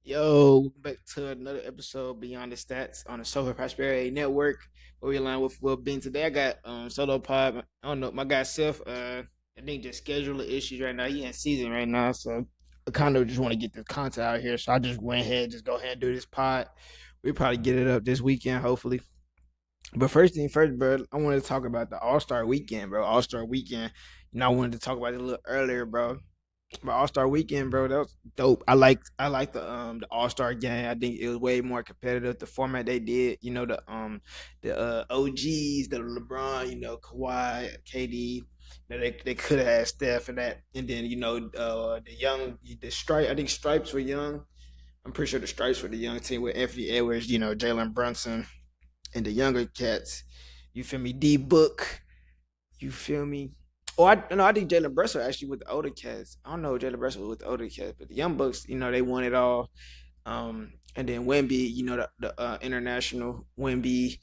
Yo, welcome back to another episode Beyond the Stats on the Social Prosperity Network, where we align with Will Ben. Today I got solo pod. I don't know, my guy Seth. I think just scheduling issues right now. He in season right now, so I kind of just want to get the content out here. So I just went ahead, just go ahead and do this pod. We probably get it up this weekend, hopefully. But first thing first, bro, I wanted to talk about the All Star Weekend, bro. All Star Weekend. I wanted to talk about it a little earlier, bro. But All Star Weekend, bro, that was dope. I like the All Star game. I think it was way more competitive. The format they did, the OGs, the LeBron, Kawhi, KD. They could have had Steph and that, and then the young the stripe. I think Stripes were young. I'm pretty sure the Stripes were the young team with Anthony Edwards, Jalen Brunson, and the younger cats. You feel me? D Book. You feel me? Oh, I think Jalen Brunson actually with the older cats. I don't know if Jalen Brunson was with the older cats, but the young bucks, they won it all. And then Wemby, the international Wemby,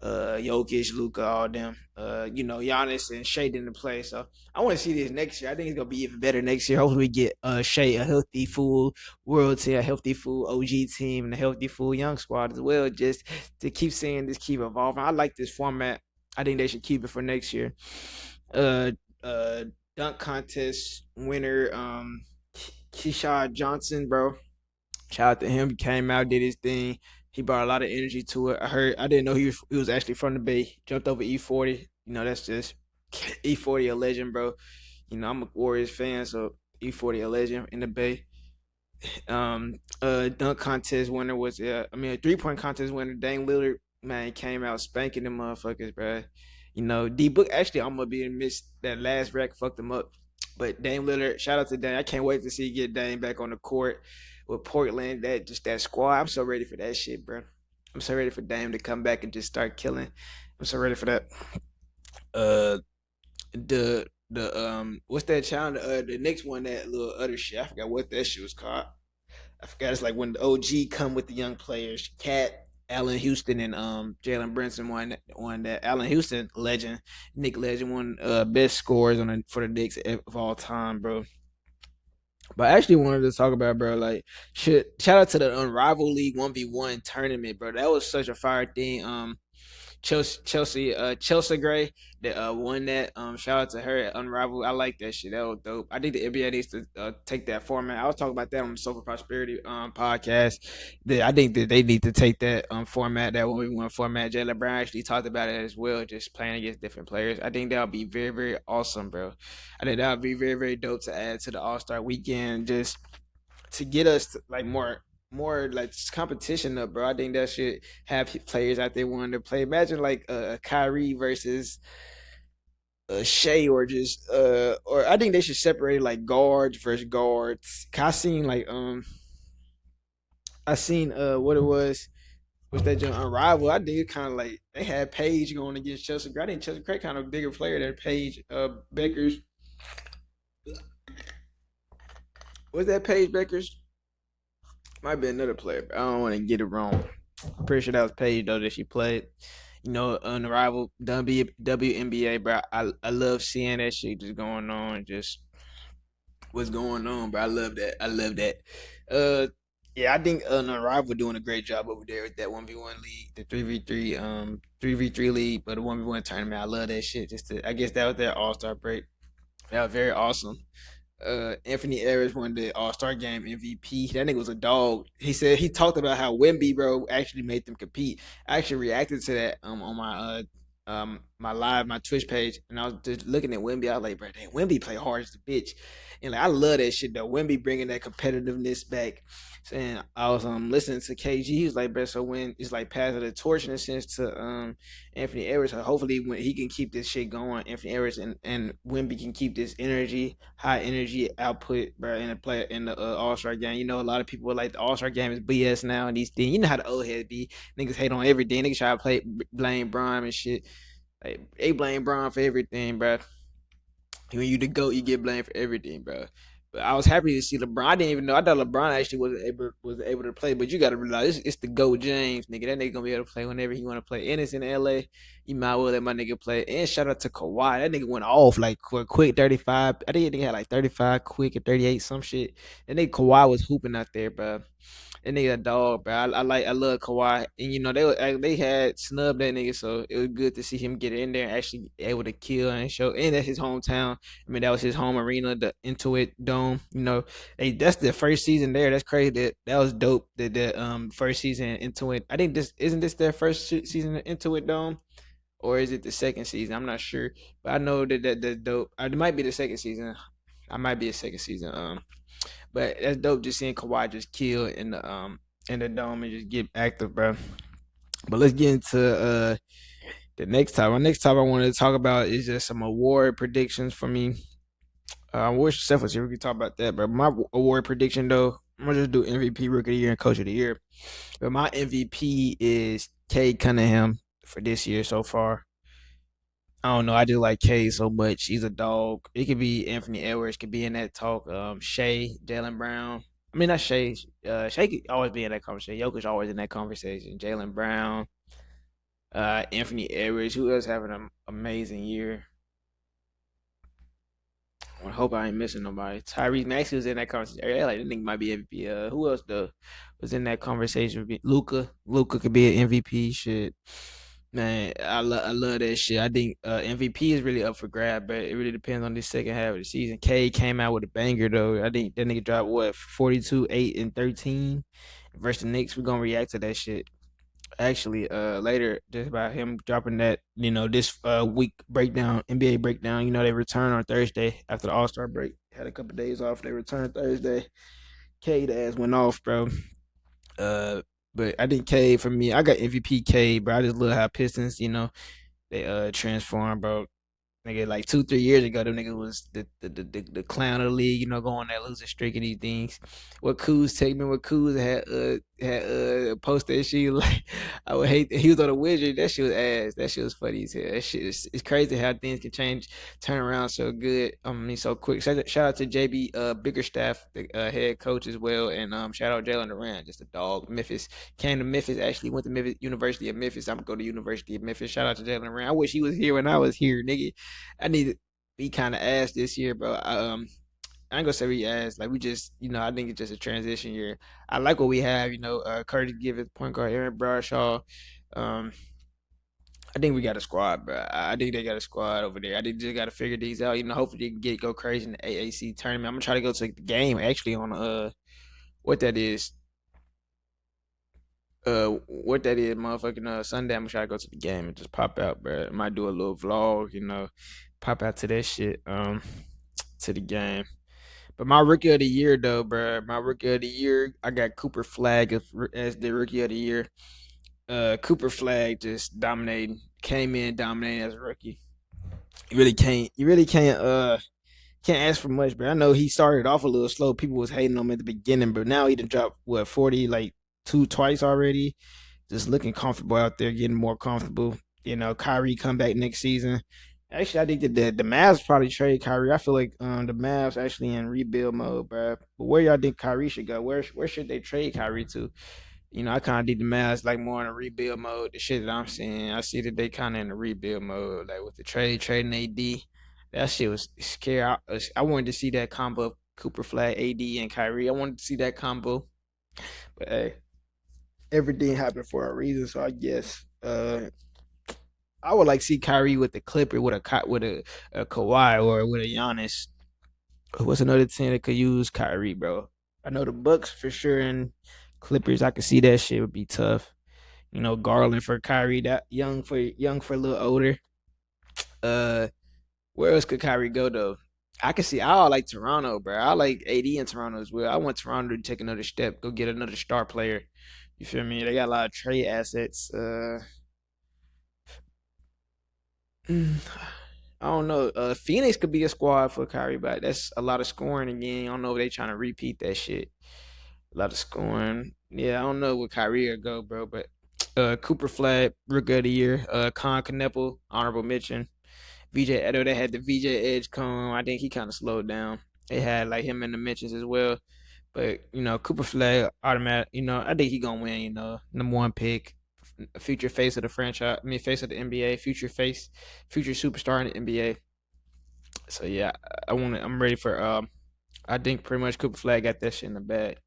Jokic, Luca, all them. Giannis and Shea didn't play. So I want to see this next year. I think it's gonna be even better next year. Hopefully we get Shea a healthy full world team, a healthy full OG team, and a healthy full young squad as well. Just to keep seeing this keep evolving. I like this format. I think they should keep it for next year. Uh Dunk contest winner, Keyshawn Johnson, bro. Shout out to him. He came out, did his thing. He brought a lot of energy to it. I didn't know he was actually from the Bay. Jumped over E40. That's just E40 a legend, bro. I'm a Warriors fan, so E40 a legend in the Bay. Dunk contest winner was a 3-point contest winner. Dame Lillard, man, came out spanking them motherfuckers, bro. D Book actually almost being missed that last rack, fucked him up. But Dame Lillard, shout out to Dame. I can't wait to see get Dame back on the court with Portland. That squad. I'm so ready for that shit, bro. I'm so ready for Dame to come back and just start killing. I'm so ready for that. Uh, the what's that challenge? The next one, that little other shit. I forgot what that shit was called. I forgot. It's like when the OG come with the young players. Cat, Allen Houston, and Jalen Brunson won that. Allen Houston legend, Nick Legend won best scores for the Knicks of all time, bro. But I actually wanted to talk about, bro, like shout out to the Unrivaled League 1v1 tournament, bro. That was such a fire thing. Chelsea Gray that won that. Shout out to her at Unrivaled. I like that shit. That was dope. I think the NBA needs to take that format. I was talking about that on the Sofa Prosperity podcast. I think that they need to take that format, that 1v1 format. Jalen Brown actually talked about it as well, just playing against different players. I think that would be very, very awesome, bro. I think that would be very, very dope to add to the All Star weekend, just to get us to, like more like competition up, bro. I think that should have players out there wanting to play. Imagine like a Kyrie versus a Shea, or just or I think they should separate like guards versus guards. I seen what it was that jump Unrivaled. I think it kind of like they had Paige going against Chelsea Gray. I think Chelsea Gray kind of a bigger player than Paige Beckers. Was that Paige Beckers? Might be another player, but I don't want to get it wrong. I'm pretty sure that was Paige though that she played. On the rival WNBA, bro. I love seeing that shit just going on, just what's going on, bro. I love that. I love that. Uh, yeah, I think the rival doing a great job over there with that 1v1 league, the 3v3 league, but the 1v1 tournament. I love that shit. I guess that was their All Star break. That was very awesome. Anthony Edwards won the All Star Game MVP. That nigga was a dog. He talked about how Wemby, bro, actually made them compete. I actually reacted to that on my Twitch page, and I was just looking at Wemby. I was like, bro, damn, Wemby play hard as a bitch, and like I love that shit though. Wemby bringing that competitiveness back. And I was listening to KG. He was like, bro, so when it's like passing the torch in a sense to Anthony Edwards. So hopefully, when he can keep this shit going, Anthony Edwards and Wemby can keep this high energy output, bro, in the All Star game. A lot of people are like the All Star game is BS now, and these things. You know how the old heads be. Niggas hate on everything. Niggas try to blame Bron and shit. Like, they blame Bron for everything, bro. When you the GOAT, you get blamed for everything, bro. But I was happy to see LeBron. I didn't even know. I thought LeBron actually was able to play. But you got to realize it's the GOAT James, nigga. That nigga gonna be able to play whenever he want to play. And it's in LA. You might well let my nigga play. And shout out to Kawhi. That nigga went off like for a quick 35. I think he had like 35 quick and 38 some shit. And then Kawhi was hooping out there, bro. That nigga a dog, bro. I love Kawhi, and they had snubbed that nigga, so it was good to see him get in there and actually able to kill and show. And that's his hometown. I mean, that was his home arena, the Intuit Dome. That's the first season there. That's crazy. That was dope. The first season in Intuit. I think this isn't this their first season in Intuit Dome, or is it the second season? I'm not sure, but I know that's dope. It might be the second season. I might be a second season. But that's dope just seeing Kawhi just kill in the dome and just get active, bro. But let's get into the next time. My next time I wanted to talk about is just some award predictions for me. I wish Steph was here. We could talk about that. But my award prediction though, I'm gonna just do MVP, Rookie of the Year, and Coach of the Year. But my MVP is Cade Cunningham for this year so far. I don't know. I just like K so much. He's a dog. It could be Anthony Edwards. Could be in that talk. Shea, Jalen Brown. I mean, not Shea. Shea could always be in that conversation. Jokic always in that conversation. Jalen Brown. Anthony Edwards. Who else having an amazing year? I hope I ain't missing nobody. Tyrese Maxey was in that conversation. Yeah, like, that nigga might be MVP. Who else though was in that conversation? Luca. Luca could be an MVP. Shit. Man, I love that shit. I think MVP is really up for grab, but it really depends on the second half of the season. K came out with a banger though. I think that nigga dropped what 42, 8, and 13 versus the Knicks. We're gonna react to that shit. Actually, later just about him dropping that, this week breakdown, NBA breakdown. They return on Thursday after the All-Star break. Had a couple days off. They returned Thursday. K the ass went off, bro. Uh, but I think K for me, I got MVP K, bro. I just love how Pistons, they transformed, bro. Nigga, like 2, 3 years ago, them niggas was the clown of the league, going that losing streak and these things. What Kuz take me, what Kuz had post that shit like I would hate that he was on a Wizard. That shit was ass. That shit was funny as hell. That shit is it's crazy how things can change, turn around so good. I mean so quick. Shout out to JB Biggerstaff, the head coach as well, and shout out Jalen Durant, just a dog. Memphis came to Memphis, actually went to Memphis, University of Memphis. I'm gonna go to University of Memphis. Shout out to Jalen Durant. I wish he was here when I was here, nigga. I need to be kind of ass this year, bro. I ain't gonna say we ass. Like we just, I think it's just a transition year. I like what we have, Curtis Givens, point guard, Aaron Bradshaw. Um, I think we got a squad, bro. I think they got a squad over there. I think they just got to figure these out. Hopefully they can go crazy in the AAC tournament. I'm gonna try to go to the game actually on what that is. What that is, motherfucking Sunday. I'm gonna try to go to the game and just pop out, bro. Might do a little vlog, pop out to that shit, to the game. But my rookie of the year, though, bro, my rookie of the year, I got Cooper Flag as the rookie of the year. Cooper Flag just dominating, came in dominating as a rookie. You really can't ask for much, but I know he started off a little slow. People was hating on him at the beginning, but now he done dropped what 40 like twice already. Just looking comfortable out there, getting more comfortable. Kyrie come back next season. Actually, I think that the Mavs probably trade Kyrie. I feel like the Mavs actually in rebuild mode, bro. But where y'all think Kyrie should go? Where should they trade Kyrie to? I kind of think the Mavs like more in a rebuild mode. The shit that I'm seeing, I see that they kind of in a rebuild mode, like with the trading AD. That shit was scary. I wanted to see that combo of Cooper Flag, AD, and Kyrie. I wanted to see that combo, but hey, everything happened for a reason. So I guess I would like to see Kyrie with the Clipper, with a Kawhi or with a Giannis. What's another team that could use Kyrie, bro? I know the Bucks for sure, and Clippers. I could see that shit would be tough. Garland for Kyrie, that young for a little older. Uh, where else could Kyrie go though? I can see. I like Toronto, bro. I like AD in Toronto as well. I want Toronto to take another step, go get another star player. You feel me? They got a lot of trade assets. I don't know. Phoenix could be a squad for Kyrie, but that's a lot of scoring again. I don't know if they trying to repeat that shit. A lot of scoring. Yeah, I don't know where Kyrie will go, bro. But Cooper Flag, Rookie of the Year. Con Kneppel, honorable mention. VJ, I know they had the VJ Edge come. I think he kind of slowed down. They had like him in the mentions as well. But Cooper Flag automatic. I think he gonna win. Number one pick, future face of the franchise. I mean, face of the NBA. Future face, future superstar in the NBA. So yeah, I'm ready for I think pretty much Cooper Flag got that shit in the bag.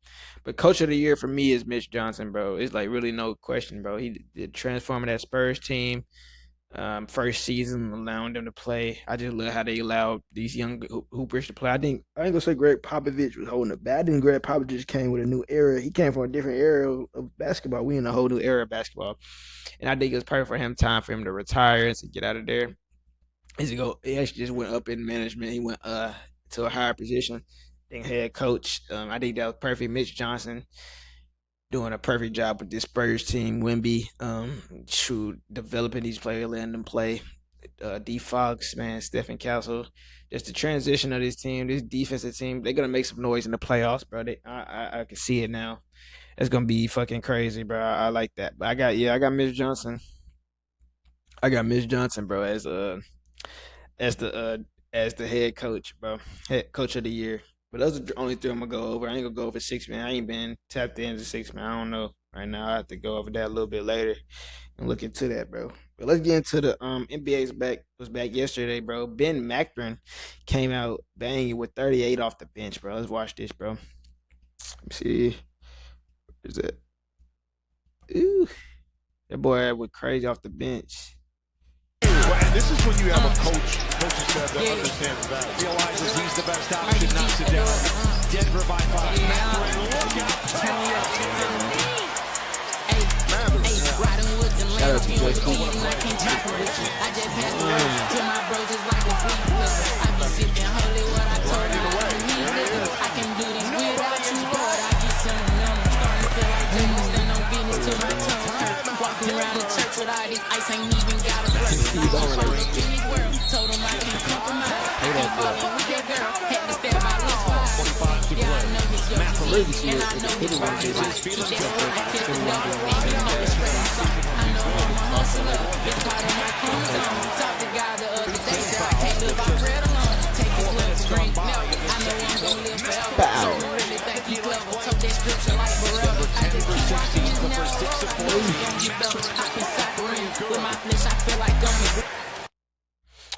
But coach of the year for me is Mitch Johnson, bro. It's like really no question, bro. He did transforming that Spurs team. First season, allowing them to play. I just love how they allowed these young hoopers to play. I ain't gonna say Greg Popovich was holding it back. I think Greg Popovich came with a new era. He came from a different era of basketball. We in a whole new era of basketball, and I think it was perfect for him. Time for him to retire and to get out of there. He actually just went up in management. He went to a higher position. Then head coach. I think that was perfect. Mitch Johnson doing a perfect job with this Spurs team. Wimby, developing these players, letting them play. D Fox, man, Stephen Castle. Just the transition of this team, this defensive team, they're gonna make some noise in the playoffs, bro. I can see it now. It's gonna be fucking crazy, bro. I like that. But I got Mitch Johnson. I got Mitch Johnson, bro, as the as the head coach, bro. Head coach of the year. But those are the only three I'm gonna go over. I ain't gonna go over six man. I ain't been tapped into six man. I don't know right now. I have to go over that a little bit later and look into that, bro. But let's get into the NBA's back was back yesterday, bro. Ben Mathurin came out banging with 38 off the bench, bro. Let's watch this, bro. Let me see. Where's that? Ooh, that boy went crazy off the bench. Well, and this is when you have a coaching staff that understands that. Realizes he's the best option, knocks it down. Denver by 5. Look out. Shout out to Joy Cool.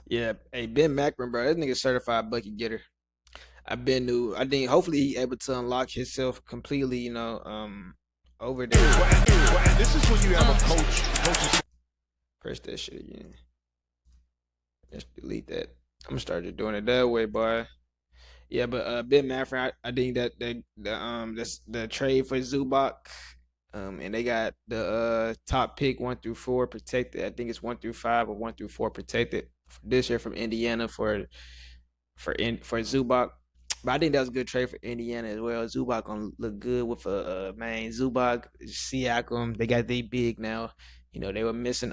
Yeah, hey Ben Mathurin, bro, that nigga certified bucket getter. I think hopefully he able to unlock himself completely, over there. Well, and this is when you have a coaching. Press that shit again. Let's delete that. I'm gonna start just doing it that way, boy. Yeah, but Ben Mathurin, I think that that's the trade for Zubac, and they got the top pick 1 through 4 protected. I think it's 1 through 5 or 1 through 4 protected this year from Indiana for Zubac. But I think that was a good trade for Indiana as well. Zubac gonna look good with a man. Zubac, Siakam, they got they big now. They were missing.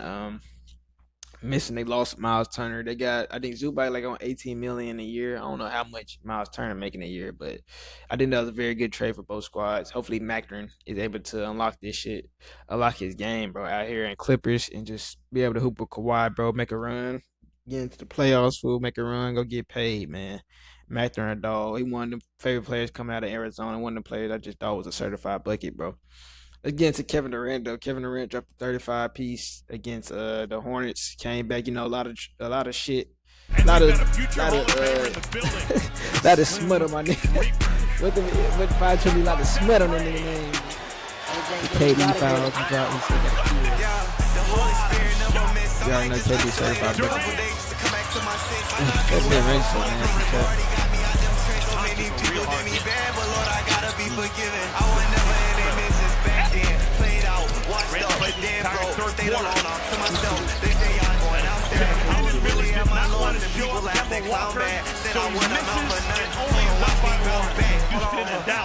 They lost Miles Turner. They got I think Zubac like on 18 million a year. I don't know how much Miles Turner making a year, but I think that was a very good trade for both squads. Hopefully Mathurin is able to unlock this shit, unlock his game, bro, out here in Clippers and just be able to hoop with Kawhi, bro, make a run, get into the playoffs, fool, make a run, go get paid, man. Mathurin a dog. He one of the favorite players coming out of Arizona. One of the players I just thought was a certified bucket, bro. Let's get into Kevin Durant though. Kevin Durant dropped a 35 piece against the Hornets. Came back, a lot of shit, a lot of lot of smut on my nigga. With 520, a lot of smut on the nigga name. The KD fouls and dropped. You already know KD certified bucket. That's been racist, man.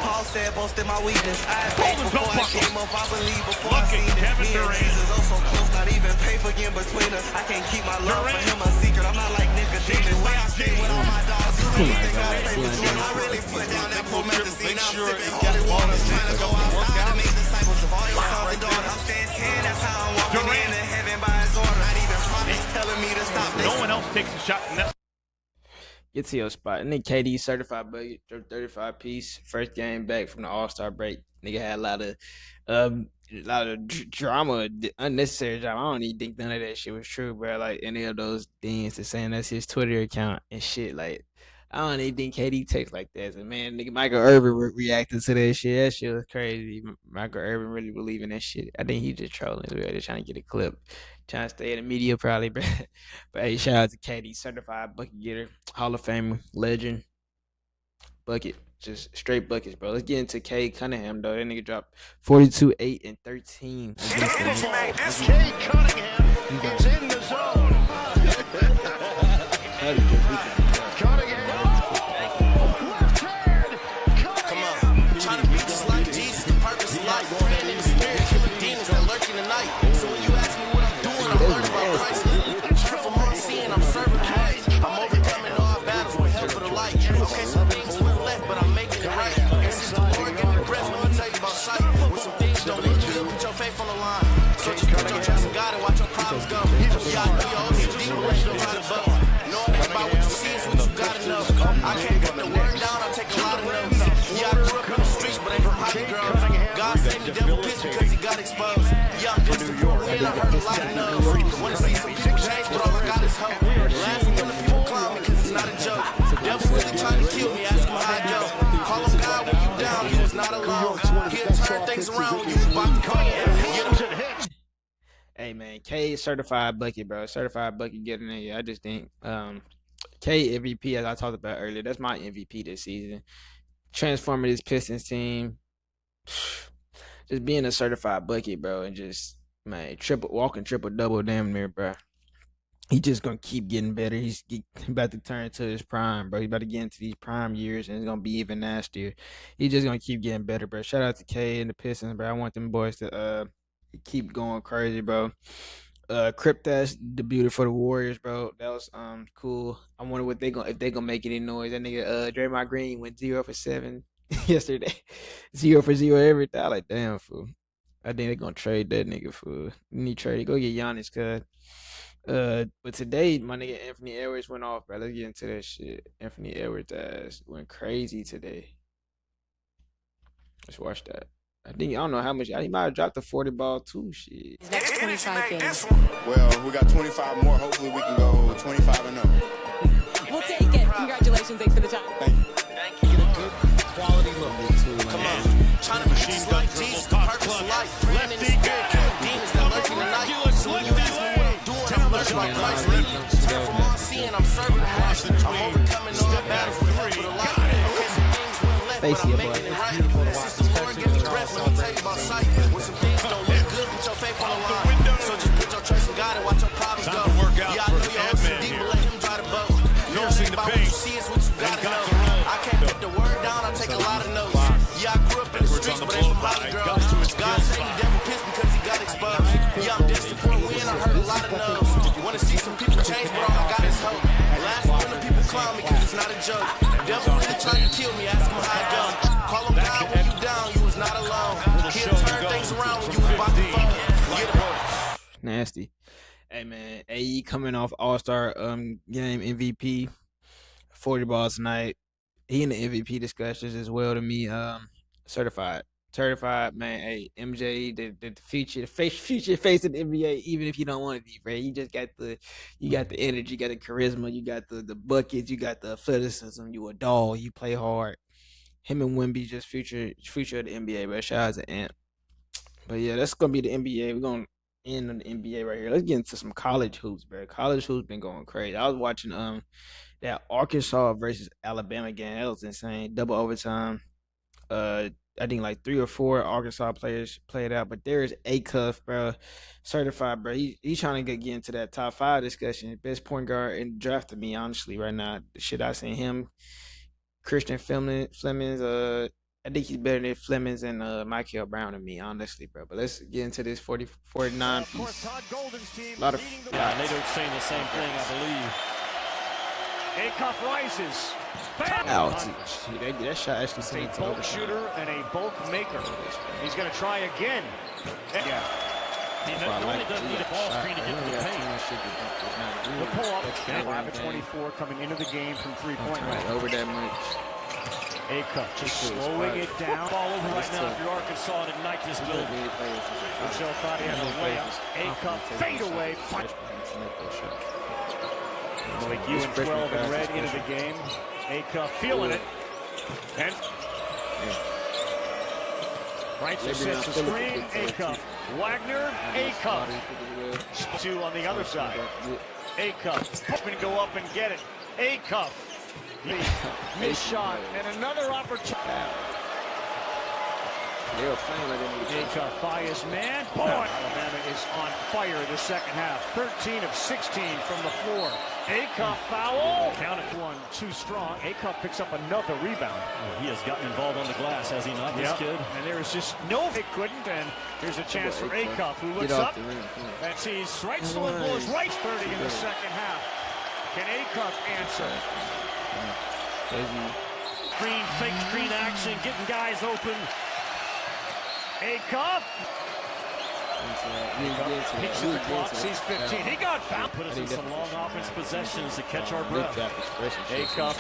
Paul said boasted my weakness. I had before I came up, I believe before I seen it. Me and Jesus oh so close, not even paper in between us. I can't keep my love for him a secret. I'm not like Nicodemus. When I stay with all my dogs, you really think I play with you? I really put down that promethazine. I'm sipping holy water, trying to go outside to make disciples of all your sons and daughters. I'm staying 10, that's how I'm walking into heaven by his order. Not even prophets telling me to stop this. No one else takes a shot from that. Get to your spot. And then KD certified bucket, 35 piece. First game back from the All-Star break. Nigga had a lot of drama, unnecessary drama. I don't even think none of that shit was true, bro. Like any of those things to saying that's his Twitter account and shit. Like I don't even think KD takes like that. So, man, nigga, Michael Irvin reacted to that shit. That shit was crazy. Michael Irvin really believe in that shit. I think he just trolling. They're trying to get a clip, trying to stay in the media probably. But hey, shout out to KD, certified bucket getter, Hall of Famer, legend, bucket, just straight buckets, bro. Let's get into K Cunningham though. That nigga dropped 42, 8, and 13 against the Knicks. Kay Cunningham is in the zone. Cunningham. Left hand. Come on. Trying to be just like Jesus, the purpose of life. Praying in the spirit, killing demons that lurk in the night. So when you ask me what I'm doing, I'm learning about Christ. Turn from all sin, I'm serving Christ. I'm overcoming all battles with help of the light. Okay, some things went left, but I'm making it right. And since the Lord gave me breath, let me tell you about sight. When some things don't look good, put your faith on the line. So just put your trust in God and watch your problems go. Yeah, I know your OCD, but you know how to vote. Knowing that about what you see is what you gotta know. I can't put the word down, I take a lot of notes. Yeah, I grew up in the streets, but ain't from Poppy Grove. God saved the devil pissed because he got exposed. Yeah, I'm distant for a win, I heard a lot of no's. Wanna see some people change, but all I got is hope. Laughing when the people clown me, cause it's not a joke. Devil really trying to kill me, ask him how I go. Call him God when you down, you was not alone. He'll turn things around when you was about to come in. Hey man, K certified bucket, bro. Certified bucket getting in. I just think K MVP, as I talked about earlier, that's my MVP this season. Transforming this Pistons team, just being a certified bucket, bro, and just man, walking triple double damn near, bro. He just gonna keep getting better. He's about to turn to his prime, bro. He's about to get into these prime years, and it's gonna be even nastier. He's just gonna keep getting better, bro. Shout out to K and the Pistons, bro. I want them boys to keep going crazy, bro. Cryptash debuted for the Warriors, bro. That was cool. I wonder what if they gonna make any noise. That nigga Draymond Green went 0 for 7 yesterday. 0 for 0 everything. I like damn fool. I think they're gonna trade that nigga fool. Need trade. Go get Giannis, cuz. But today my nigga Anthony Edwards went off, bro. Let's get into that shit. Anthony Edwards ass went crazy today. Let's watch that. I don't know how much. He might have dropped the 40 ball too. Shit. Next 25 games. Well, we got 25 more. Hopefully, we can go 25 and 0. We'll take it. Congratulations. Thanks for the time. Thank you. Get a good quality look. Come on. Trying to be just like Jesus, the purpose of life. Praying in the spirit, killing demons that lurk in the night. So when you ask me what I'm doing, I'm learning about Christ. Turn from all sin, I'm serving Christ. I'm overcoming all battles with help of the light. Okay, some things went left, but I'm making it right. Since the Lord gave me breath, let me tell you about sight. When some things don't look good, put your faith on the line. So just put your trust in God and watch your problems go. Yeah, I know your OCD, but let him drive the boat. Knowing about what you see is what you gotta know. I can't put the word down, I take a lot of notes. Yeah, I grew up in the streets, but ain't from Poppy Grove. God saved the devil pissed because he got exposed. Yeah, I'm destined for a win, I heard a lot of no's. Wanna see some people change, but all I got is hope. Laughing when the people clown me, cause it's not a joke. Devil really trying to kill me, ask him how I go. Call him God when you down, you was not alone. He'll turn things around when you was about to fall. Get him. Nasty. Hey man, AE coming off All-Star game MVP, 40 balls tonight. He in the MVP discussions as well to me. Certified, man. Hey, MJ, the future face of the NBA. Even if you don't want to be, right? You got the energy, you got the charisma, you got the buckets, you got the athleticism. You a dog. You play hard. Him and Wemby just future of the NBA, bro. Shout out to Ant. But yeah, that's gonna be the NBA. We're gonna end on the NBA right here. Let's get into some college hoops, bro. College hoops been going crazy. I was watching that Arkansas versus Alabama game. That was insane. Double overtime. I think like 3 or 4 Arkansas players played out, but there's Acuff, bro, certified, bro. He's trying to get into that top 5 discussion. Best point guard in the draft to me, honestly, right now. The shit I seen him, Christian Flemings. I think he's better than Flemings and Michael Brown to me, honestly, bro. But let's get into this 49 piece. A lot of yeah, they don't say the same thing, I believe. Acuff rises. That shot actually a bulk shooter and a bulk maker. He's going to try again. Yeah. He normally doesn't need a ball screen to get to the paint. The pull-up, 5 of 24 coming into the game from three-point range. Over that much. Acuff just slowing it down. Ball over right now if you're Arkansas tonight this building. Michelle thought he had a layup. Acuff fade away. Malik Ewing 12 and red into the game. Acuff feeling it. And Reitzel sets the screen. Acuff. Wagner. Acuff. Two on the other side. Acuff. Hoping to go up and get it. Acuff. Missed shot. And another opportunity. Acuff by his man. Boy, Alabama is on fire the second half. 13 of 16 from the floor. Acuff foul. Counted one too strong. Acuff picks up another rebound. He has gotten involved on the glass, has he not, this kid? And there is just no, they couldn't. And here's a chance for Acuff, who looks up and sees Reitzel and blows right 30 in the second half. Can Acuff answer? Screen, fake screen action, getting guys open. Acuff. Picks the clock, sees 15. He got bound. Put us in some long offense possessions to catch our breath. Acuff.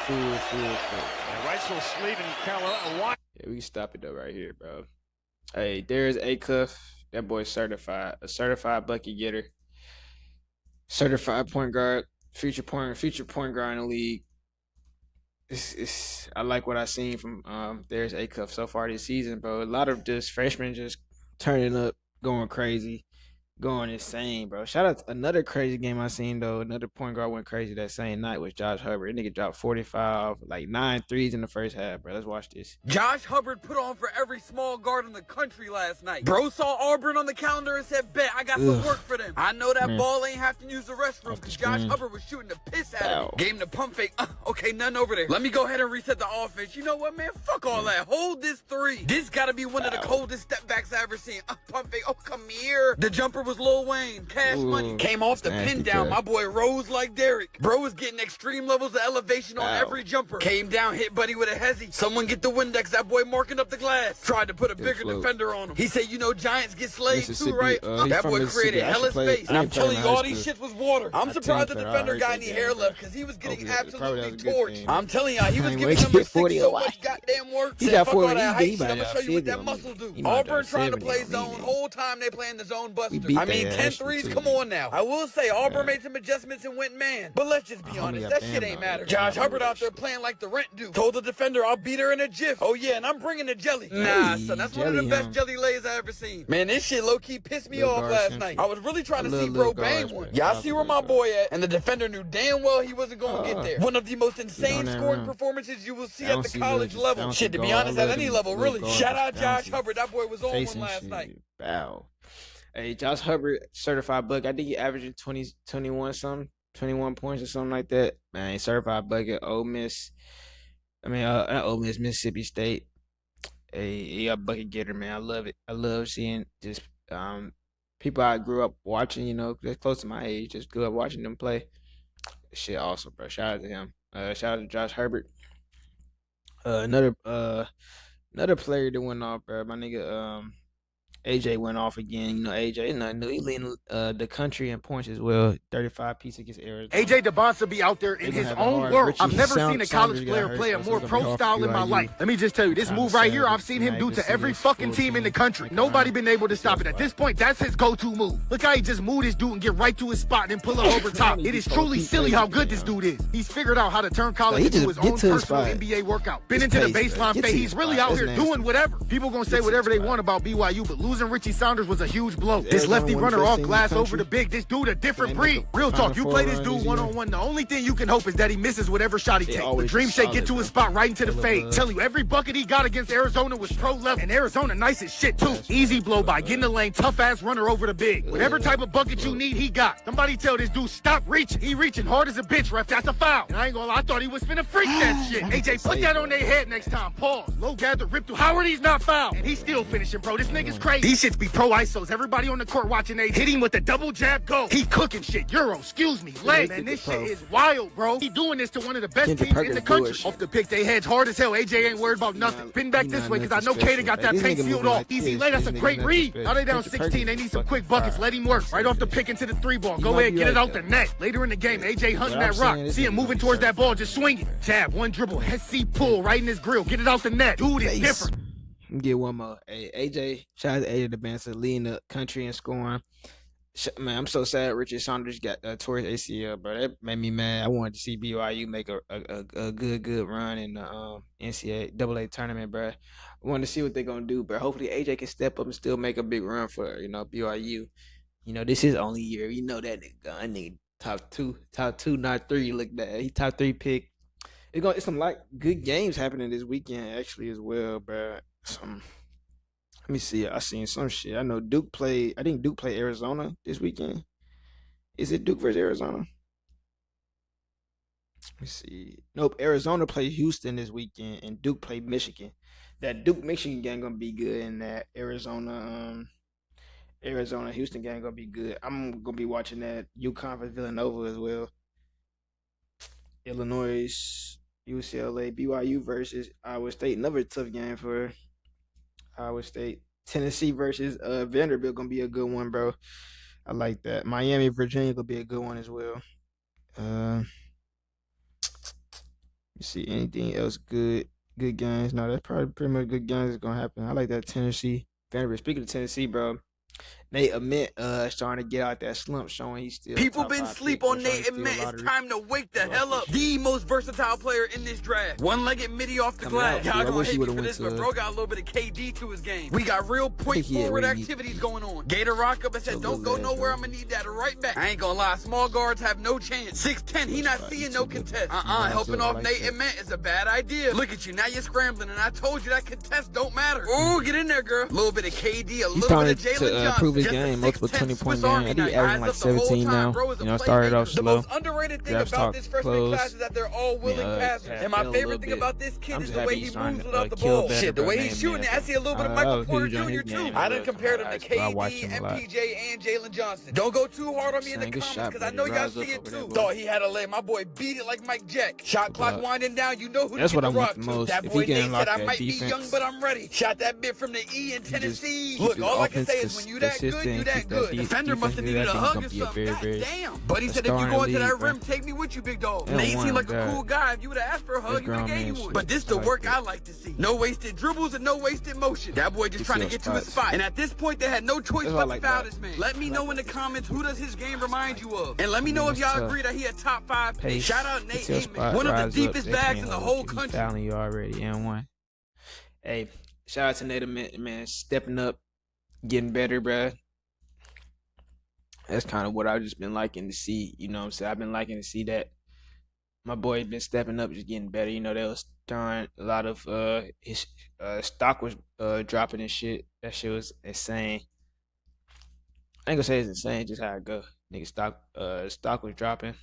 And Reitzel's leaving Carolina wide. Yeah, we can stop it though right here, bro. Hey, there's Acuff. That boy's certified. A certified bucket getter. Certified point guard. Future point guard in the league. I like what I seen from there's Acuff so far this season, bro. A lot of just freshmen just turning up, going crazy, going insane, bro. Shout out to another crazy game I seen though. Another point guard went crazy that same night was Josh Hubbard. That nigga dropped 45, like 9 threes in the first half, bro. Let's watch this. Josh Hubbard put on for every small guard in the country last night. Bro saw Auburn on the calendar and said, bet, I got some work for them. I know that ball ain't have to use the restroom because Josh Hubbard was shooting the piss at him. Gave him the pump fake. Okay, none over there. Let me go ahead and reset the offense. You know what, man? Fuck all that. Hold this three. This got to be one of the coldest step backs I ever seen. Pump fake. Oh, come here. The jumper was Lil Wayne. Cash money. Came off the pin down. My boy rose like Derek. Bro was getting extreme levels of elevation on every jumper. Came down, hit buddy with a hezzy. Someone get the Windex. That boy marking up the glass. Tried to put a bigger Floyd. Defender on him. He said, you know, Giants get slayed too, Mississippi, right? he's That from boy Mississippi. created I hella should play- space. I And I'm didn't play telling in you, high all these school. shits was water. I'm surprised the but I defender heard got that any game. hair left because he was getting Hopefully, probably absolutely was a good torched. thing. I'm telling y'all, he was Can't giving wait to number get 6 40 so a lot. much goddamn work. He Said, got fuck 40 all that easy, height shit. but I'm gonna I show you what feel that you. muscle do. He might Auburn drop trying to 70 play on zone me. whole time they playing the zone buster. beat I mean, their 10 ass threes, too. come on now. I will say Auburn made some adjustments and went man. But let's just be homie honest, got that banned shit ain't on matter. it. Josh I Hubbard remember out there that playing like the rent dude. Told the defender I'll beat her in a jiff. Oh yeah, and I'm bringing the jelly. Nah, son, that's one of the jelly best him. jelly lays I ever seen. Man, this shit low-key pissed me Lil off guard last central. night. I was really trying to I see love bro Lil bang guards, one. man. Y'all I see love where my Lil boy at, and the defender knew damn well he wasn't gonna get there. One of the most insane that scoring round. performances you will see I at don't the see college Lil level. just Shit, to be bouncing honest, goal. at any level, Lil really. guard Shout just out Josh bouncing. Hubbard. That boy was on one Facing last shit. night. Bow. Hey, Josh Hubbard, certified bucket. I think he averaging 20, 21 something, 21 points or something like that. Man, certified bucket. Ole Miss. Not Ole Miss, Mississippi State. Hey, he a bucket getter, man. I love it. I love seeing just people I grew up watching. You know, they're close to my age. Just grew up watching them play. Shit, awesome, bro. Shout out to him. Shout out to Josh Herbert. Another player that went off, bro. My nigga, AJ went off again. You know, AJ is nothing new. He leading the country in points as well. 35 piece against Arizona. AJ DeBonsa be out there in They his gonna have a own hard- world. Richie I've never Sound- seen a Saunders college got player hurt, play a so more it's gonna be pro hard style for in my BYU. life. Let me just tell you, this Kinda move right sad here, I've that seen him United do to City every is fucking team in the 14. country. Nobody been able to stop it. At this point, that's his go-to move. Look how he just moved his dude and get right to his spot and then pull up over top. It is truly silly how good this dude is. He's figured out how to turn college he into just his get own to his personal spot. NBA workout. Been His into the pace, bro. baseline Get to phase. his He's really spot. out here That's nasty. doing whatever. People gonna say Get to whatever his they spot. want about BYU, but losing Richie Saunders was a huge blow. This Arizona lefty won runner the best off team in glass the over country. the big. This dude a different They breed. make a Real Final talk, you Four play this run dude this year. one-on-one. The only thing you can hope is that he misses whatever shot he They takes. The always dream shake get solid, to his bro. spot right into the Full of fade. love. Tell you, every bucket he got against Arizona was pro level. And Arizona nice as shit too. Easy blow by, get in the lane, tough ass runner over the big. Whatever type of bucket you need, he got. Somebody tell this dude, stop reaching. He reaching hard as a bitch, ref. That's a foul. And I ain't gonna lie, I thought he was finna freak that shit. AJ, put that on their head next time. Pause. Low gather, rip through. Howard, he's not foul. And he's still finishing, bro. This nigga's crazy. These shits be pro ISOs. Everybody on the court watching AJ. Hit him with the double jab go. He cooking shit. Euro, excuse me. Leg. Man, this shit is wild, bro. He doing this to one of the best Kendrick teams in Perkins the country. bullshit. Off the pick, they heads hard as hell. AJ ain't worried about nothing. Spin back He this not way, because I know nothing Kaden got special. that This paint nigga sealed moving off. like Easy this. lay, that's a This great nigga read. nothing Now they down special. 16, they need some quick buckets. Let him work. Right off the pick into the 3-ball. Go might ahead, be get it like out the that. net. Later in the game, AJ hunting What I'm that rock. saying is See him nigga moving be towards that certified. ball, just swinging. Jab, one dribble, Hesse pull right in his grill. Get it out the net. Dude is different. Get one more. Hey, AJ, shout out to AJ DeBansa, leading the country in scoring. Man, I'm so sad Richard Saunders got tore his ACL, bro. That made me mad. I wanted to see BYU make a good run in the NCAA tournament, bro. I wanted to see what they're gonna do, bro. Hopefully AJ can step up and still make a big run for BYU. This is only year. You know that nigga. I need top two, not three. Look that he top three pick. It's some like good games happening this weekend actually as well, bro. Let me see. I seen some shit. I know Duke played. I think Duke played Arizona this weekend. Is it Duke versus Arizona? Let me see. Nope. Arizona played Houston this weekend, and Duke played Michigan. That Duke Michigan game gonna be good, and that Arizona Houston game gonna be good. I'm gonna be watching that UConn versus Villanova as well. Illinois, UCLA, BYU versus Iowa State. Another tough game for Iowa State. Tennessee versus Vanderbilt gonna be a good one, bro. I like that. Miami, Virginia gonna be a good one as well. Let me see anything else good games. No, that's probably pretty much good games is gonna happen. I like that Tennessee Vanderbilt. Speaking of Tennessee, bro, Nate Ament starting to get out that slump, showing he's still People been sleep on Nate Ament. It's time to wake the hell up. The most versatile player in this draft. One-legged midi off the glass. Y'all gonna hate me for this, but bro got a little bit of KD to his game. We got real point forward activities going on. Gator rock up and said, don't go nowhere. I'm gonna need that right back. I ain't gonna lie. Small guards have no chance. 6'10", he not seeing no contest. Helping off Nate Ament is a bad idea. Look at you. Now you're scrambling, and I told you that contest don't matter. Ooh, get in there, girl. A little bit of KD, a little bit of Jalen Johnson. Game, multiple 20-point game. I think averaging like 17 now. Started off slow. The most underrated thing about this freshman class is that they're all willing passers. And my favorite thing about this kid is the way he moves without the ball. Shit, the way he's shooting it, I see a little bit of Michael Porter Jr. too. I done compared him to KD, MPJ, and Jalen Johnson. Don't go too hard on me in the comments because I know y'all see it too. Thought he had a leg. My boy beat it like Mike Jack. Shot clock winding down. You know who to get the rock to. That boy Nate said I might be young, but I'm ready. Shot that bit from the E in Tennessee. Look, all I can say is when you that good, you that good. Defender must have needed a hug or something. God damn. Buddy said if you go into that rim, take me with you, big dog. Nate seemed like a cool guy. If you would have asked for a hug, he would have gave you one. But this the work I like to see. No wasted dribbles and no wasted motion. That boy just trying to get to his spot. And at this point, they had no choice but to foul this man. Let me know in the comments who does his game remind you of. And let me know if y'all agree that he a top 5 pick. Shout out Nate Ament, one of the deepest bags in the whole country. Fouling you already and one. Hey, shout out to Nate Ament, man, stepping up, getting better, bruh. That's kind of what I've just been liking to see. You know what I'm saying? I've been liking to see that my boy been stepping up, just getting better. They was throwing a lot of his stock was dropping and shit. That shit was insane. I ain't gonna say it's insane, just how it go. Nigga stock was dropping.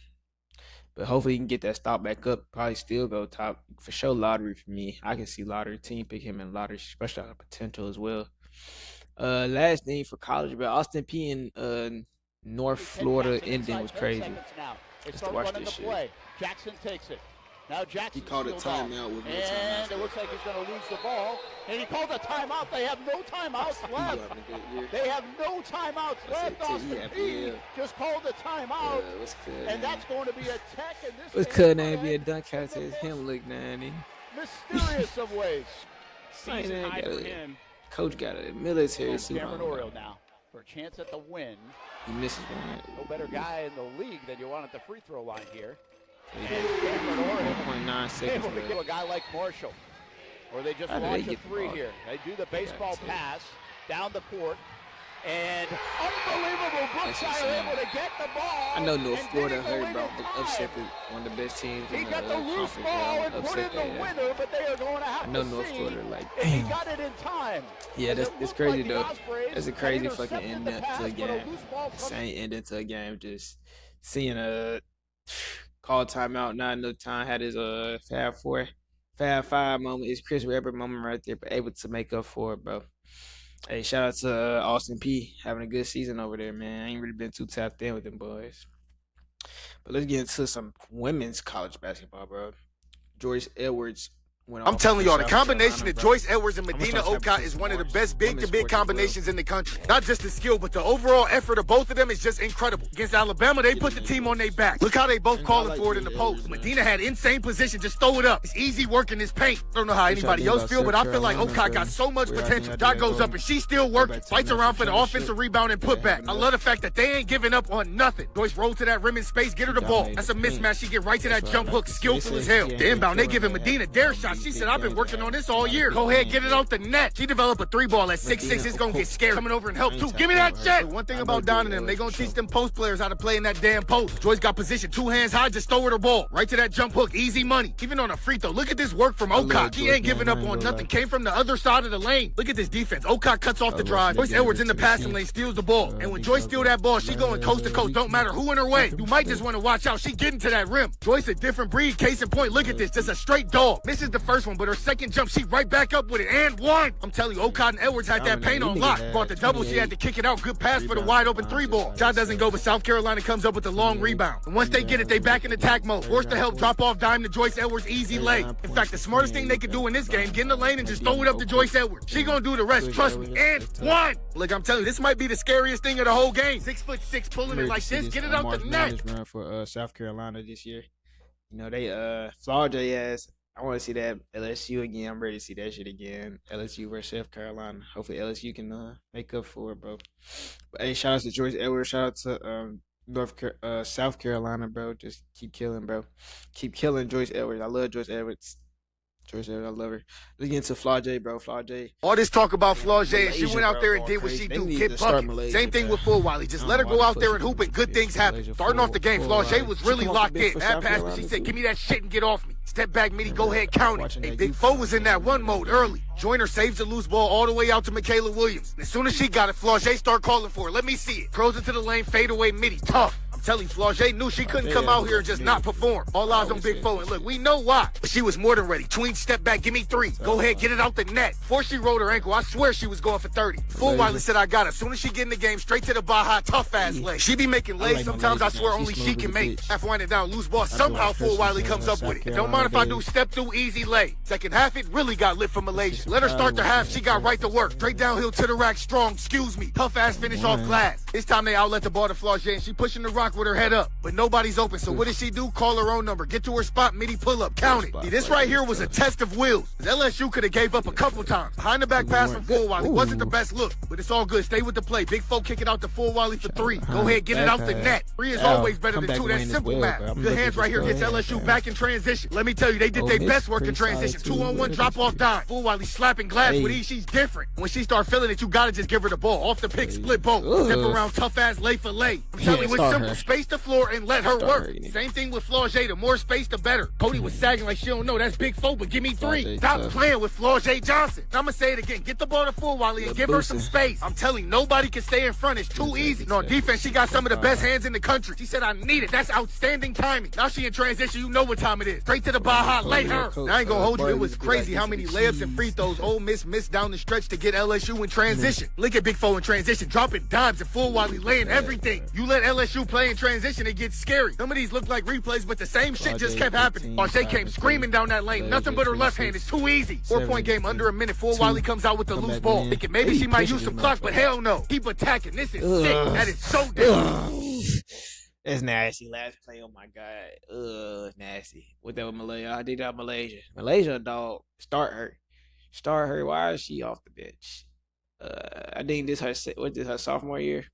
But hopefully he can get that stock back up. Probably still go top. For sure lottery for me. I can see lottery team pick him in lottery, especially on potential as well. Last thing for college, but Austin P and North Florida ending was crazy. Just to watch this shit. Jackson takes it. Now Jackson he called a timeout with no timeout. And it looks like he's going to lose the ball. And he called a timeout. They have no timeouts left. They have no timeouts left. Austin P just called a timeout. And that's going to be a tech. And this what's good, man? Be a dunk contest. Him look, man. Mysterious of ways. Season high for him. Coach got a military suit on. Cameron Oriole now for a chance at the win. He misses one. No better guy in the league than you want at the free throw line here. And Cameron Oriole 1.9 seconds. Able to give a guy like Marshall, or they just launch a three here. They do the baseball pass down the court, and unbelievable. Brookside able to get the ball. I know North Florida heard about upset one of the best teams in the conference. He got the loose ball and put in the winner, but they are going to have to see. North Florida he got it in time. Yeah, that's crazy though. That's a crazy fucking ending to a game. Same ending to a game. Just seeing a call timeout, not enough time. Had his Fab 5 moment. His Chris Webber moment right there, but able to make up for it, bro. Hey, shout out to Austin P having a good season over there, man. I ain't really been too tapped in with them boys. But let's get into some women's college basketball, bro. Joyce Edwards I'm telling y'all, the combination of Joyce Edwards and Medina Okot is one of the best big-to-big combinations in the country. Not just the skill, but the overall effort of both of them is just incredible. Against Alabama, they put the team on their back. Look how they both calling for it in the post. Medina had insane position, just throw it up. It's easy work in this paint. I don't know how anybody else feel, but I feel like Okot got so much potential. Dot goes up and she's still working. Fights around for the offensive rebound and putback. I love the fact that they ain't giving up on nothing. Joyce rolled to that rim in space, get her the ball. That's a mismatch. She get right to that jump hook, skillful as hell. The inbound, they giving Medina dare shot. She said, I've been working on this all year. Go ahead, get it out the net. She developed a 3-ball at 6'6". It's gonna get scared. Coming over and help too. Give me that check. One thing about Don and them, they gonna teach them post players how to play in that damn post. Joyce got position, 2 hands high, just throw her the ball. Right to that jump hook, easy money. Even on a free throw, look at this work from Okot. She ain't giving up on nothing. Came from the other side of the lane. Look at this defense. Okot cuts off the drive. Joyce Edwards in the passing lane, steals the ball. And when Joyce steal that ball, she going coast to coast. Don't matter who in her way. You might just want to watch out. She getting to that rim. Joyce a different breed. Case in point, look at this. Just a straight dog. Misses the first one, but her second jump, she right back up with it and one. I'm telling you, Okot and Edwards had that paint on lock. Brought the double, she had to kick it out. Good pass for the wide open 3-ball. Shot doesn't go, but South Carolina comes up with the long rebound. And once they get it, they back in attack mode. Forced to help drop off dime to Joyce Edwards, easy lay. In fact, the smartest thing they could do in this game, get in the lane and just throw it up to Joyce Edwards. She gonna do the rest, trust me. And one. Look, I'm telling you, this might be the scariest thing of the whole game. 6'6", pulling it like this, get it out the net. Run for South Carolina this year. You know, they Floyd ass. I want to see that LSU again. I'm ready to see that shit again. LSU versus South Carolina. Hopefully LSU can make up for it, bro. But hey, shout out to Joyce Edwards. Shout out to South Carolina, bro. Just keep killing, bro. Keep killing Joyce Edwards. I love Joyce Edwards. Joyce Edwards, I love her. Let's get into Floyd, bro. Floyd. All this talk about Floyd, and she went out there and did what she do, get buckets. Same thing with Floyd. Just let her go out there and hoop and good things happen. Starting off the game, Floyd was really locked in. That pass when she said, give me that shit and get off me. Step back, Mitty, go ahead, count it. Hey, Big Foe was in that one mode early. Joyner saves the loose ball all the way out to Michaela Williams. As soon as she got it, Floyd start calling for it. Let me see it. Throws it to the lane, fade away, Mitty, tough. Telling Floyd knew she couldn't come out here and just not perform. All eyes on Big Foe, and look, we know why. But she was more than ready. Tween, step back, give me 3. Go ahead, get it out the net. Before she rolled her ankle, I swear she was going for 30. Full Wiley said, I got it. As soon as she get in the game, straight to the Baja, tough ass leg. She be making legs sometimes I swear only she can make. Half winding down, loose ball, somehow Full Wiley comes up with it. Don't mind if I do step through, easy lay. Second half, it really got lit for Malaysia. Let her start the half, she got right to work. Straight downhill to the rack, strong, excuse me. Tough ass finish off glass. This time they outlet the ball to Floyd, and she pushing the rock with her head up. But nobody's open, so what does she do? Call her own number, get to her spot, Mitty pull up, count it. See, this right here was a test of wills. LSU could have gave up a couple times. Behind the back pass from Full Wiley wasn't the best look, but it's all good. Stay with the play. Big Foe kick it out to Full Wiley for 3. Go ahead, get it out the net. 3 is always better than 2. That's simple math. Good hands right here, gets LSU back in transition. Let me tell you, they did their best work in transition. 2-on-1 drop off dime. Full Wiley slapping glass with ease. She's different. When she start feeling it, you gotta just give her the ball. Off the pick, split both. Step around, tough ass lay for lay. I'm telling you, it's simple. Space the floor and let her work. Same thing with Floyd. The more space, the better. Cody was sagging like she don't know. That's Big Foe, but give me 3. Stop playing with Floyd Johnson. I'm gonna say it again. Get the ball to Full Wiley and give her some space. I'm telling you, nobody can stay in front. It's too easy. No, on defense, she got some of the best hands in the country. She said, I need it. That's outstanding timing. Now she in transition. You know what time it is. Straight to the Baja. Lay her. Now, I ain't gonna hold you. It was crazy how many layups and free throws Ole Miss missed down the stretch to get LSU in transition. Look at Big Foe in transition. Dropping dimes and Full Wiley laying everything. You let LSU play in transition, it gets scary. Some of these look like replays, but the same shit just kept happening. Arche came screaming down that lane. Nothing but her left hand. It's too easy. 4-point game under a minute. Full Wiley comes out with the loose ball. Thinking maybe she might use some clock, but hell no. Keep attacking. This is sick. That is so different. That's nasty. Last play, oh my god. Nasty. What that with Malaysia? I did that Malaysia. Malaysia, dog. Start her. Why is she off the bench? I think this her sophomore year?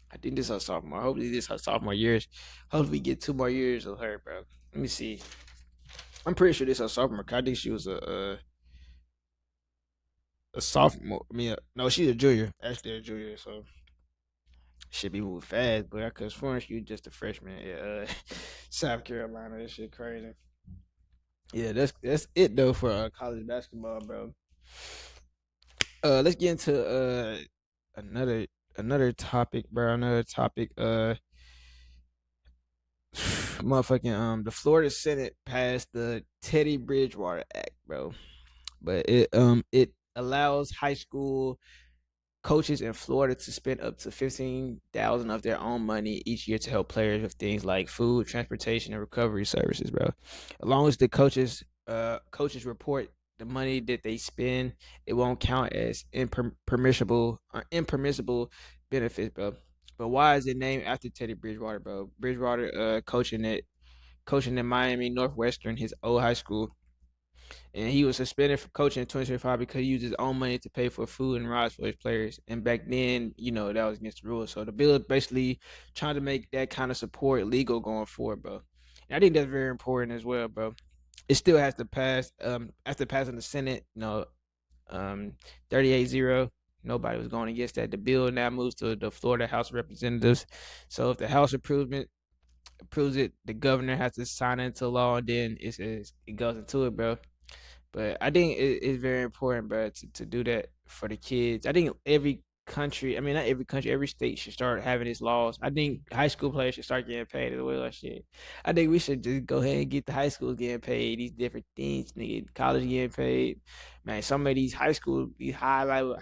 I think this her sophomore. Hopefully this her sophomore years. Hopefully we get 2 more years of her, bro. Let me see. I'm pretty sure this her sophomore. I think she was a sophomore. No, she's a junior. Actually a junior, so should be moving fast. But I could swear she was just a freshman at South Carolina. That shit crazy. Yeah, that's it though for college basketball, bro. Let's get into another topic, bro. Another topic. Motherfucking the Florida Senate passed the Teddy Bridgewater Act, bro. But it allows high school coaches in Florida to spend up to $15,000 of their own money each year to help players with things like food, transportation, and recovery services, bro. As long as the coaches coaches report the money that they spend, it won't count as impermissible benefits, bro. But why is it named after Teddy Bridgewater, bro? Bridgewater coaching in Miami Northwestern, his old high school. And he was suspended from coaching in 2025 because he used his own money to pay for food and rides for his players. And back then, that was against the rules. So the bill basically trying to make that kind of support legal going forward, bro. And I think that's very important as well, bro. It still has to pass. After passing the Senate, 38-0. Nobody was going against that. The bill now moves to the Florida House of Representatives. So if the House approves it, the governor has to sign it into law, and then it goes into it, bro. But I think it's very important, bro, to do that for the kids. I think every country, I mean, not every country, every state should start having these laws. I think high school players should start getting paid as well. Shit. I think we should just go ahead and get the high schools getting paid, these different things, nigga. College getting paid. Man, some of these these high level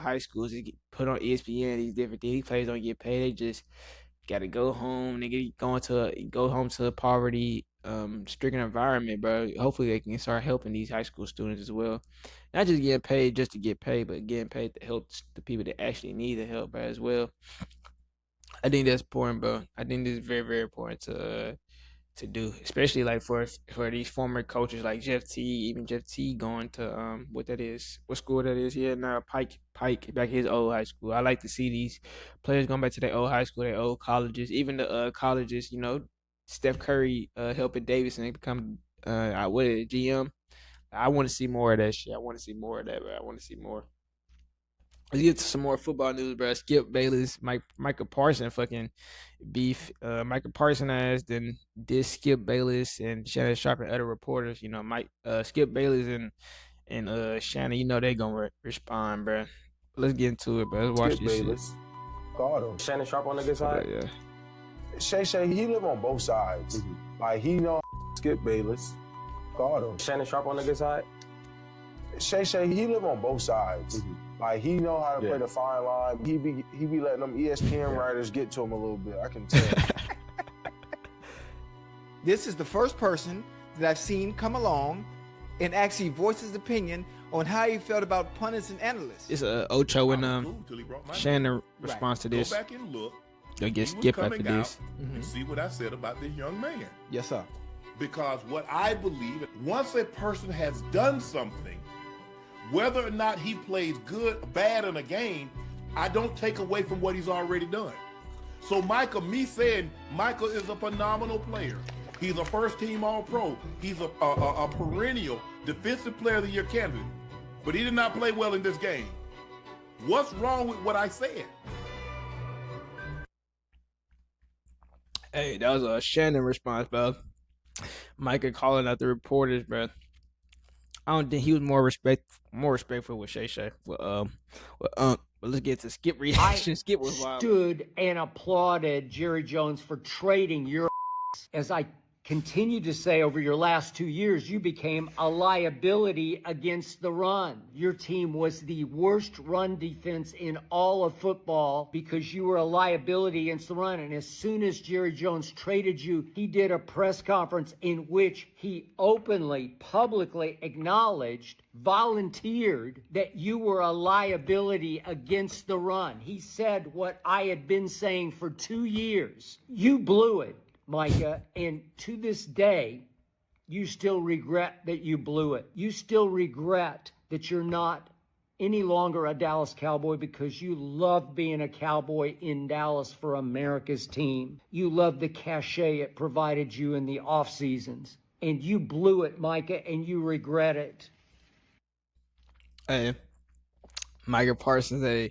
high schools, they get put on ESPN, these different things. These players don't get paid. They just gotta go home, nigga. Go home to a poverty stricken environment, bro. Hopefully they can start helping these high school students as well. Not just getting paid just to get paid, but getting paid to help the people that actually need the help, bro, as well. I think that's important, bro. I think this is very, very important to do, especially like for these former coaches like Jeff T. Even Jeff T. going to what school that is here now, Pike back his old high school. I like to see these players going back to their old high school, their old colleges, even the colleges. Steph Curry helping Davidson become GM. I want to see more of that shit. I want to see more of that, bro. I want to see more. Let's get to some more football news, bro. Skip Bayless, Micah Parsons fucking beef. Micah Parsons has then did Skip Bayless and Shannon Sharp and other reporters. Skip Bayless and Shannon, they gonna respond, bro. Let's get into it, bro. Let's watch Skip this Bayless. shit. Guard him. Shannon Sharp on the good side. Yeah. Shay, he live on both sides. Like, he know Skip Bayless. Guard him. Shannon Sharp on the good side. Shay, he live on both sides. Like, he know how to play the fine line. He be letting them ESPN writers get to him a little bit. I can tell. This is the first person that I've seen come along and actually voice his opinion on how he felt about pundits and analysts. It's Ocho and Shannon response to this. Go back and look. They'll get Skip after this. And see what I said about this young man. Yes, sir. Because what I believe, once a person has done something, whether or not he plays good or bad in a game, I don't take away from what he's already done. So me saying Michael is a phenomenal player. He's a first-team All-Pro. He's a perennial Defensive Player of the Year candidate. But he did not play well in this game. What's wrong with what I said? Hey, that was a Shannon response, bro. Micah calling out the reporters, bro. I don't think he was more respectful with Shay. But let's get to Skip reaction. Skip was wild. Stood and applauded Jerry Jones for trading your as I continue to say over your last 2 years, you became a liability against the run. Your team was the worst run defense in all of football because you were a liability against the run. And as soon as Jerry Jones traded you, he did a press conference in which he openly, publicly acknowledged, volunteered that you were a liability against the run. He said what I had been saying for 2 years. You blew it, Micah, and to this day, you still regret that you blew it. You still regret that you're not any longer a Dallas Cowboy because you loved being a Cowboy in Dallas for America's team. You loved the cachet it provided you in the off seasons, and you blew it, Micah, and you regret it. Hey, Micah Parsons,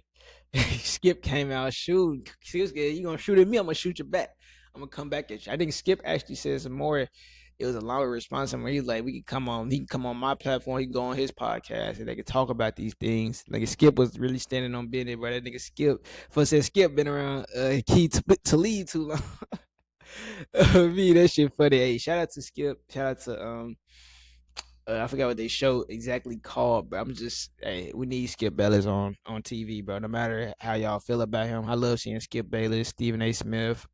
Skip came out shooting. You gonna shoot at me? I'm gonna shoot you back. I'm gonna come back at you. I think Skip actually said some more. It was a longer response where he's like, he can come on my platform, he can go on his podcast and they can talk about these things. Like Skip was really standing on business, bro. That nigga Skip been around Key to lead too long. That shit funny. Hey, shout out to Skip. Shout out to I forgot what they show exactly called, but we need Skip Bayless on TV, bro. No matter how y'all feel about him. I love seeing Skip Bayless, Stephen A. Smith,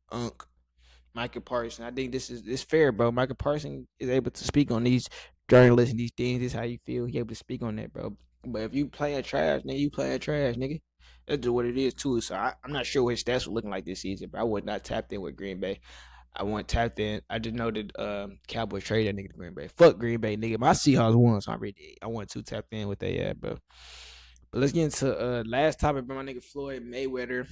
Micah Parsons. I think this is fair, bro. Micah Parsons is able to speak on these journalist and these things. This is how you feel. He able to speak on that, bro. But if you playing trash, nigga, you playing trash, nigga. That's just what it is too. So I'm not sure what his stats were looking like this season, but I was not tapped in with Green Bay. I wasn't tapped in. I just know that Cowboys traded that nigga to Green Bay. Fuck Green Bay, nigga. My Seahawks won, so I wasn't too tapped in with that, bro. But let's get into last topic, bro. My nigga Floyd Mayweather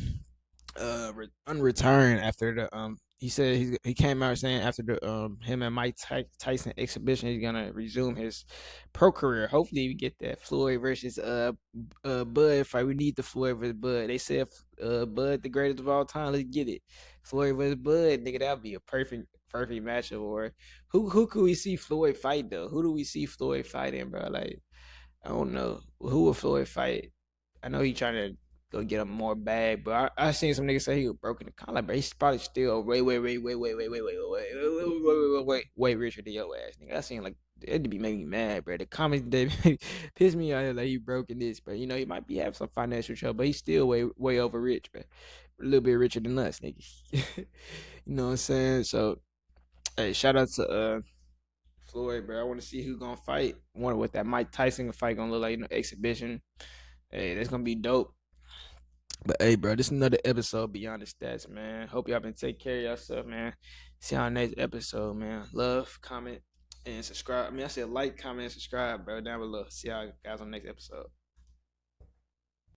unreturned after the he said he came out saying after the him and Mike Tyson exhibition he's gonna resume his pro career. Hopefully we get that Floyd versus Bud fight. We need the Floyd versus Bud. They said Bud the greatest of all time. Let's get it. Floyd versus Bud, nigga, that'd be a perfect matchup. Or who could we see Floyd fight though? Who do we see Floyd fighting, bro? Like I don't know. Who would Floyd fight? I know he trying to go get him more bag, but I seen some niggas say he was broken the collar, but he's probably still way richer than your ass, nigga. I seen like it'd be making me mad, bro. The comments they piss me off like he broken this, but you know he might be having some financial trouble, but he's still way over rich, bro. A little bit richer than us, nigga. You know what I'm saying? So hey, shout out to Floyd, bro. I want to see who gonna fight. I wonder what that Mike Tyson fight gonna look like, exhibition. Hey, that's gonna be dope. But hey, bro, this is another episode Beyond the Stats, man. Hope y'all been taking care of yourself, man. See y'all next episode, man. Love, comment, and subscribe. I said like, comment, and subscribe, bro, down below. See y'all guys on the next episode.